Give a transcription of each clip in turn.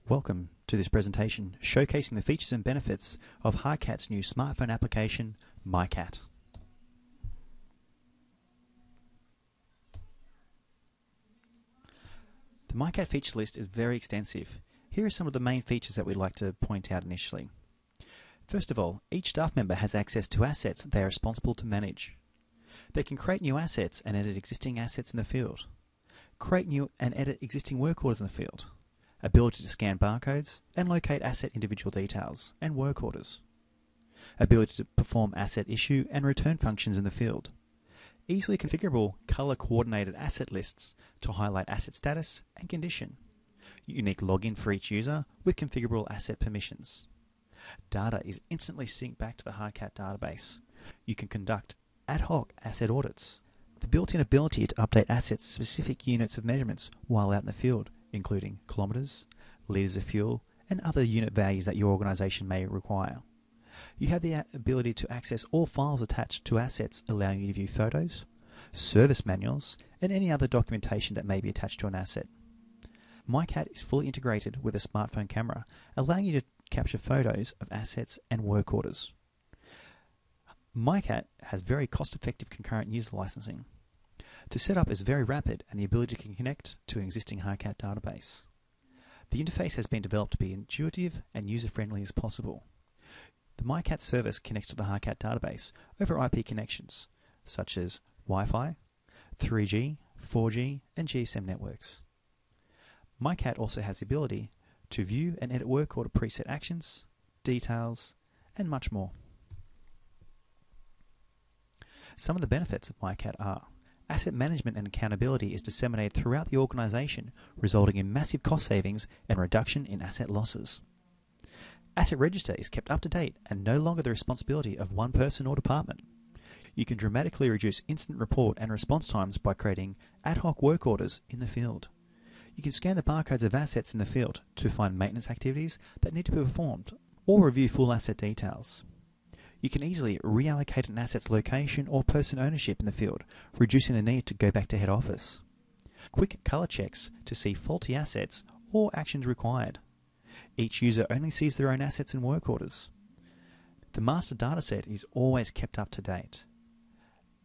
Welcome to this presentation showcasing the features and benefits of Hardcat's new smartphone application, MiCat. The MiCat feature list is very extensive. Here are some of the main features that we'd like to point out initially. First of all, each staff member has access to assets they are responsible to manage. They can create new assets and edit existing assets in the field, create new and edit existing work orders in the field, ability to scan barcodes and locate asset individual details and work orders, ability to perform asset issue and return functions in the field, easily configurable color-coordinated asset lists to highlight asset status and condition, unique login for each user with configurable asset permissions. Data is instantly synced back to the Hardcat database. You can conduct ad hoc asset audits, the built-in ability to update assets' specific units of measurements while out in the field, including kilometres, litres of fuel, and other unit values that your organisation may require. You have the ability to access all files attached to assets, allowing you to view photos, service manuals, and any other documentation that may be attached to an asset. MiCat is fully integrated with a smartphone camera, allowing you to capture photos of assets and work orders. MiCat has very cost-effective concurrent user licensing. To set up is very rapid and the ability to connect to an existing Hardcat database. The interface has been developed to be intuitive and user-friendly as possible. The MiCat service connects to the Hardcat database over IP connections, such as Wi-Fi, 3G, 4G, and GSM networks. MiCat also has the ability to view and edit work order preset actions, details, and much more. Some of the benefits of MiCat are: asset management and accountability is disseminated throughout the organisation, resulting in massive cost savings and reduction in asset losses. Asset register is kept up to date and no longer the responsibility of one person or department. You can dramatically reduce instant report and response times by creating ad hoc work orders in the field. You can scan the barcodes of assets in the field to find maintenance activities that need to be performed or review full asset details. You can easily reallocate an asset's location or person ownership in the field, reducing the need to go back to head office. Quick color checks to see faulty assets or actions required. Each user only sees their own assets and work orders. The master dataset is always kept up to date.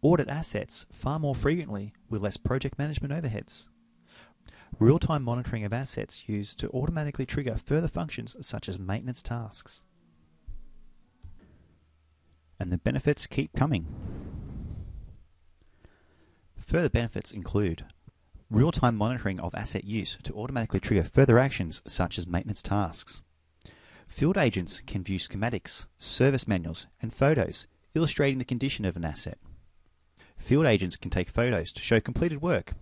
Audit assets far more frequently with less project management overheads. Real-time monitoring of assets used to automatically trigger further functions such as maintenance tasks. And the benefits keep coming. Further benefits include real-time monitoring of asset use to automatically trigger further actions such as maintenance tasks. Field agents can view schematics, service manuals, and photos illustrating the condition of an asset. Field agents can take photos to show completed work,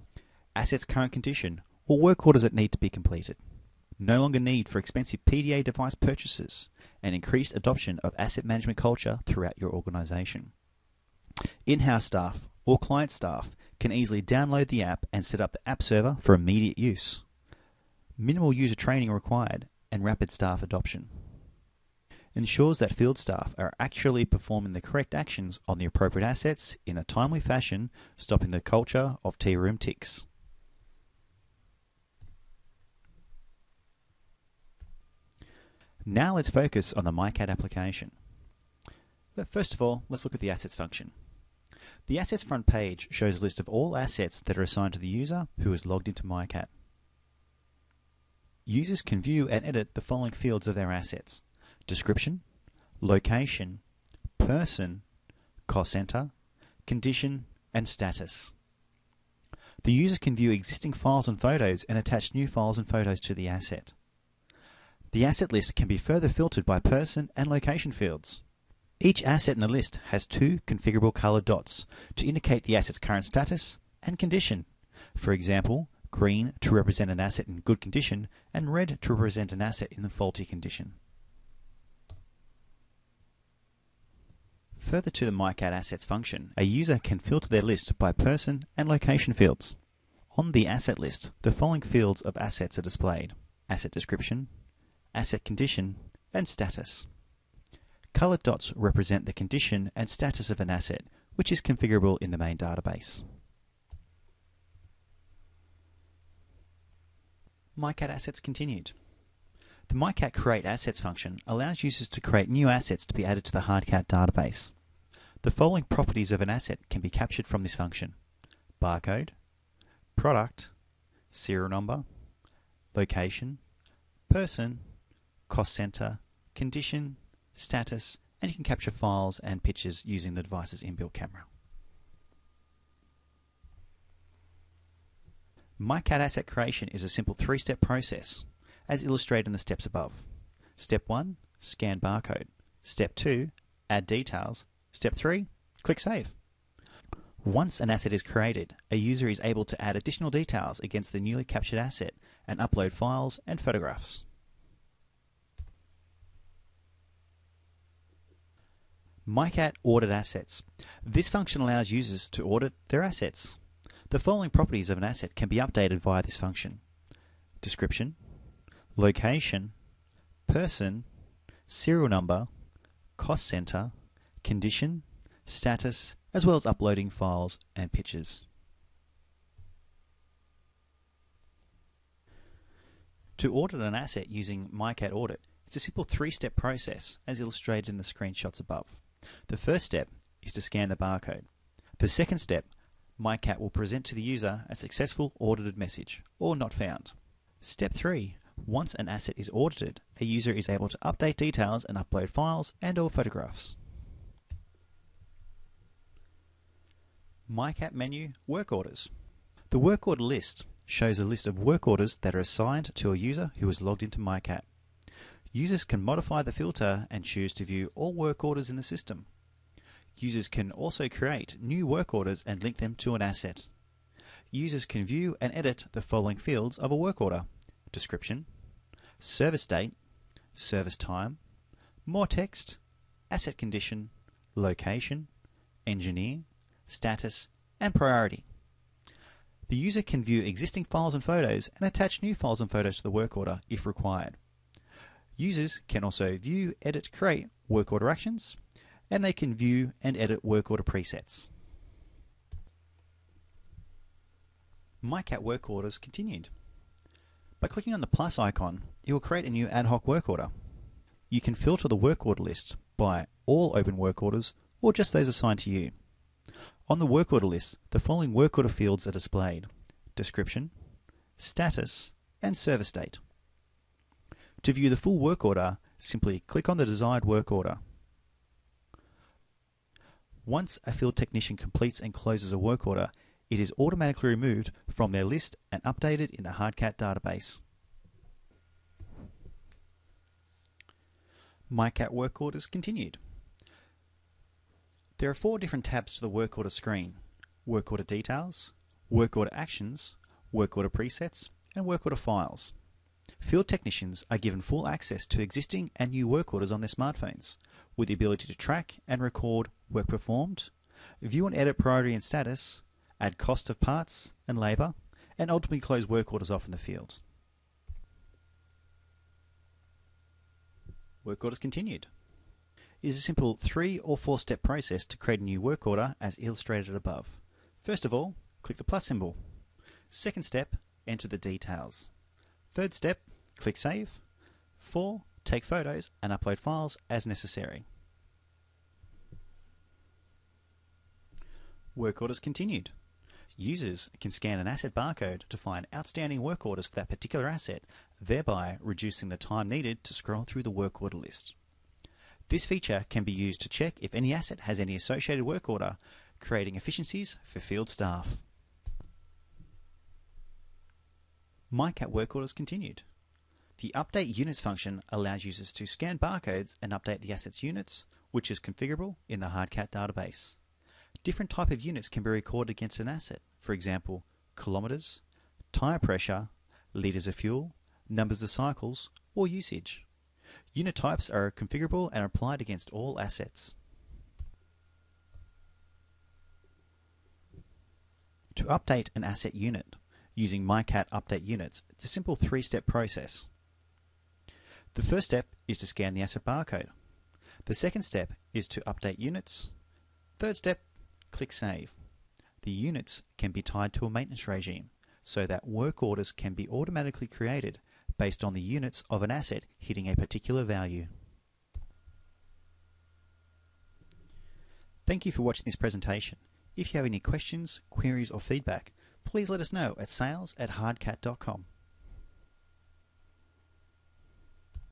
assets' current condition, or work orders that need to be completed. No longer need for expensive PDA device purchases, and increased adoption of asset management culture throughout your organisation. In-house staff or client staff can easily download the app and set up the app server for immediate use. Minimal user training required and rapid staff adoption. Ensures that field staff are actually performing the correct actions on the appropriate assets in a timely fashion, stopping the culture of tea room ticks. Now let's focus on the MiCat application. First of all, let's look at the Assets function. The Assets front page shows a list of all assets that are assigned to the user who is logged into MiCat. Users can view and edit the following fields of their assets: description, location, person, cost center, condition, and status. The user can view existing files and photos and attach new files and photos to the asset. The asset list can be further filtered by person and location fields. Each asset in the list has two configurable colored dots to indicate the asset's current status and condition. For example, green to represent an asset in good condition and red to represent an asset in the faulty condition. Further to the MiCat Assets function, a user can filter their list by person and location fields. On the asset list, the following fields of assets are displayed: asset description, asset condition, and status. Colored dots represent the condition and status of an asset, which is configurable in the main database. MiCat Assets continued. The MiCat Create Assets function allows users to create new assets to be added to the Hardcat database. The following properties of an asset can be captured from this function: barcode, product, serial number, location, person, cost center, condition, status, and you can capture files and pictures using the device's inbuilt camera. MiCat asset creation is a simple three-step process, as illustrated in the steps above. Step 1, scan barcode. Step 2, add details. Step 3, click Save. Once an asset is created, a user is able to add additional details against the newly captured asset and upload files and photographs. MiCat Audit Assets. This function allows users to audit their assets. The following properties of an asset can be updated via this function: description, location, person, serial number, cost center, condition, status, as well as uploading files and pictures. To audit an asset using MiCat Audit, it's a simple three-step process as illustrated in the screenshots above. The first step is to scan the barcode. The second step, MiCat will present to the user a successful audited message, or not found. Step 3. Once an asset is audited, a user is able to update details and upload files and/or photographs. MiCat menu work orders. The work order list shows a list of work orders that are assigned to a user who is logged into MiCat. Users can modify the filter and choose to view all work orders in the system. Users can also create new work orders and link them to an asset. Users can view and edit the following fields of a work order: description, service date, service time, more text, asset condition, location, engineer, status, and priority. The user can view existing files and photos and attach new files and photos to the work order if required. Users can also view, edit, create work order actions, and they can view and edit work order presets. MiCat work orders continued. By clicking on the plus icon, it will create a new ad hoc work order. You can filter the work order list by all open work orders or just those assigned to you. On the work order list, the following work order fields are displayed: description, status, and service date. To view the full work order, simply click on the desired work order. Once a field technician completes and closes a work order, it is automatically removed from their list and updated in the Hardcat database. MiCat work orders continued. There are 4 different tabs to the work order screen: work order details, work order actions, work order presets, and work order files. Field technicians are given full access to existing and new work orders on their smartphones, with the ability to track and record work performed, view and edit priority and status, add cost of parts and labour, and ultimately close work orders off in the field. Work orders continued. It is a simple 3 or 4 step process to create a new work order as illustrated above. First of all, click the plus symbol. Second step, enter the details. Third step, click Save. 4, take photos and upload files as necessary. Work orders continued. Users can scan an asset barcode to find outstanding work orders for that particular asset, thereby reducing the time needed to scroll through the work order list. This feature can be used to check if any asset has any associated work order, creating efficiencies for field staff. MiCat work orders continued. The Update Units function allows users to scan barcodes and update the asset's units, which is configurable in the Hardcat database. Different type of units can be recorded against an asset, for example, kilometres, tyre pressure, litres of fuel, numbers of cycles, or usage. Unit types are configurable and applied against all assets. To update an asset unit using MiCat Update Units, it's a simple 3-step process. The first step is to scan the asset barcode. The second step is to update units. Third step, click Save. The units can be tied to a maintenance regime so that work orders can be automatically created based on the units of an asset hitting a particular value. Thank you for watching this presentation. If you have any questions, queries or feedback, please let us know at sales@hardcat.com.